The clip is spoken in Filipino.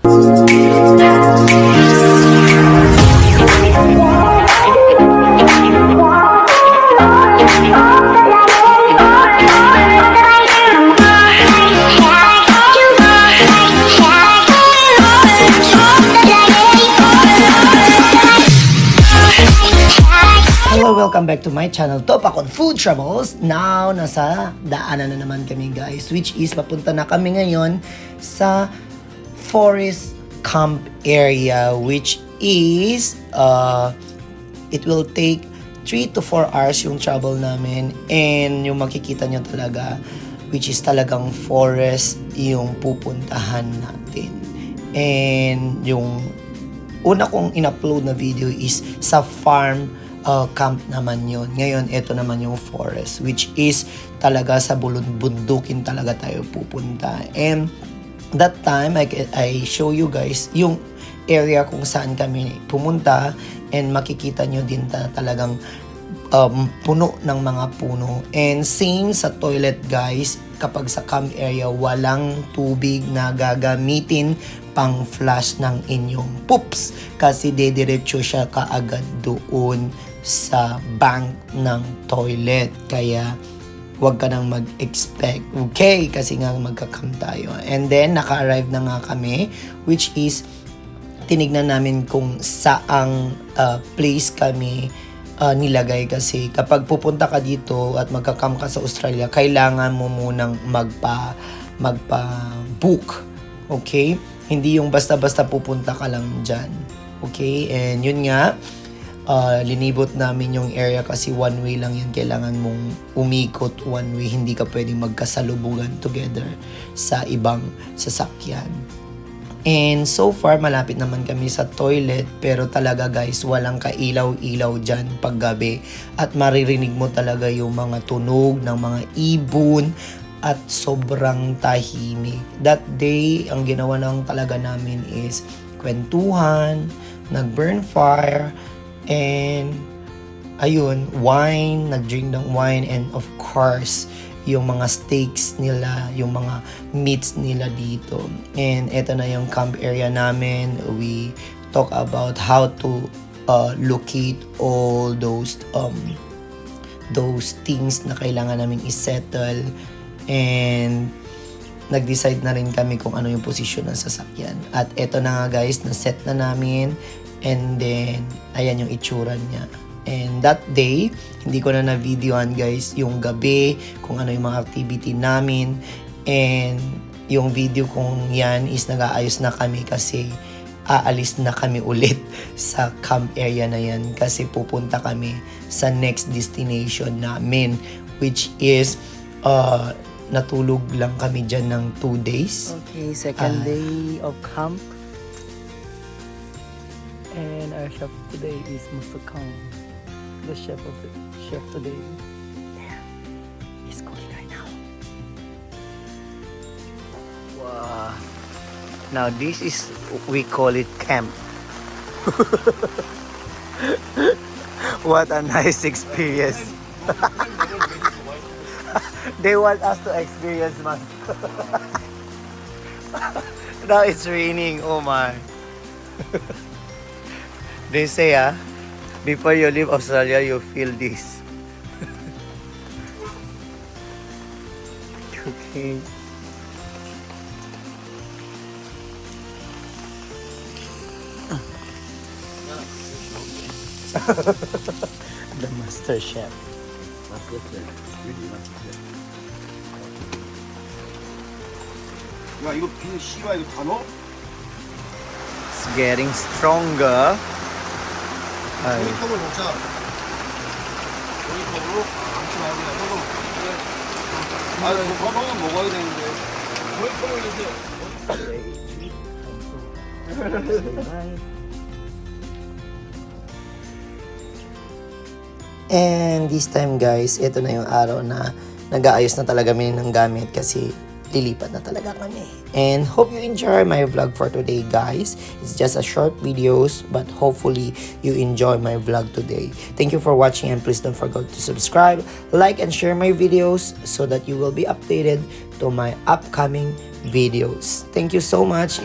Welcome back to my channel, Topakon Food Travels. Now, nasa daanan na naman kami guys, which is papunta na kami ngayon sa forest camp area, which is it will take 3 to 4 hours yung travel namin, and yung makikita nyo talaga, which is talagang forest yung pupuntahan natin. And yung una kong in-upload na video is sa farm camp naman yun. Ngayon, ito naman yung forest, which is talaga sa bundukin talaga tayo pupunta. And that time, I show you guys yung area kung saan kami pumunta, and makikita nyo din talagang puno ng mga puno. And same sa toilet guys, kapag sa camp area, walang tubig na gagamitin pang flush ng inyong poops, kasi dediretso siya kaagad doon sa bank ng toilet. Kaya wag ka nang mag-expect, okay? Kasi nga magka-camp tayo. And then naka-arrive na nga kami, which is tinignan namin kung saang place kami nilagay, kasi kapag pupunta ka dito at magka-camp ka sa Australia, kailangan mo munang magpa-book, okay? Hindi yung basta-basta pupunta ka lang dyan, okay? And yun nga, linibot namin yung area kasi one way lang yun. Kailangan mong umikot one way. Hindi ka pwedeng magkasalubugan together sa ibang sasakyan. And so far, malapit naman kami sa toilet. Pero talaga guys, walang kailaw-ilaw dyan paggabi. At maririnig mo talaga yung mga tunog ng mga ibon. At sobrang tahimik. That day, ang ginawa lang talaga namin is kwentuhan, nag-burn fire, and ayun, wine, nag-drink ng wine, and of course, yung mga steaks nila, yung mga meats nila dito. And eto na yung camp area namin. We talk about how to locate all those things na kailangan naming isettle, and nag-decide na rin kami kung ano yung posisyon ng sasakyan. At eto na nga guys, na-set na namin. And then, ayan yung itsura niya. And that day, hindi ko na na-videoan guys yung gabi, kung ano yung mga activity namin. And yung video kong yan is nag-aayos na kami kasi aalis na kami ulit sa camp area na yan. Kasi pupunta kami sa next destination namin, which is natulog lang kami dyan ng 2 days. Okay, second day of camp. And our chef today is Mr. Kang, the chef today. Yeah, he's cooking right now. Wow. Now this is, we call it camp. What a nice experience. They want us to experience man. Now it's raining, oh my. They say, before you leave Australia, you feel this. Okay. The master chef. 야 이거 비닐 씨가 이거 다 넣어? It's getting stronger. 종이컵을 먹자. 종이컵으로 감지 말고 그냥 먹어. 아 이거 밥은 먹어야 되는데. 종이컵을 And this time guys, ito na yung araw na nag-aayos na talaga kami ng gamit kasi lilipat na talaga kami. And hope you enjoy my vlog for today guys. It's just a short videos, but hopefully you enjoy my vlog today. Thank you for watching, and please don't forget to subscribe, like, and share my videos so that you will be updated to my upcoming videos. Thank you so much.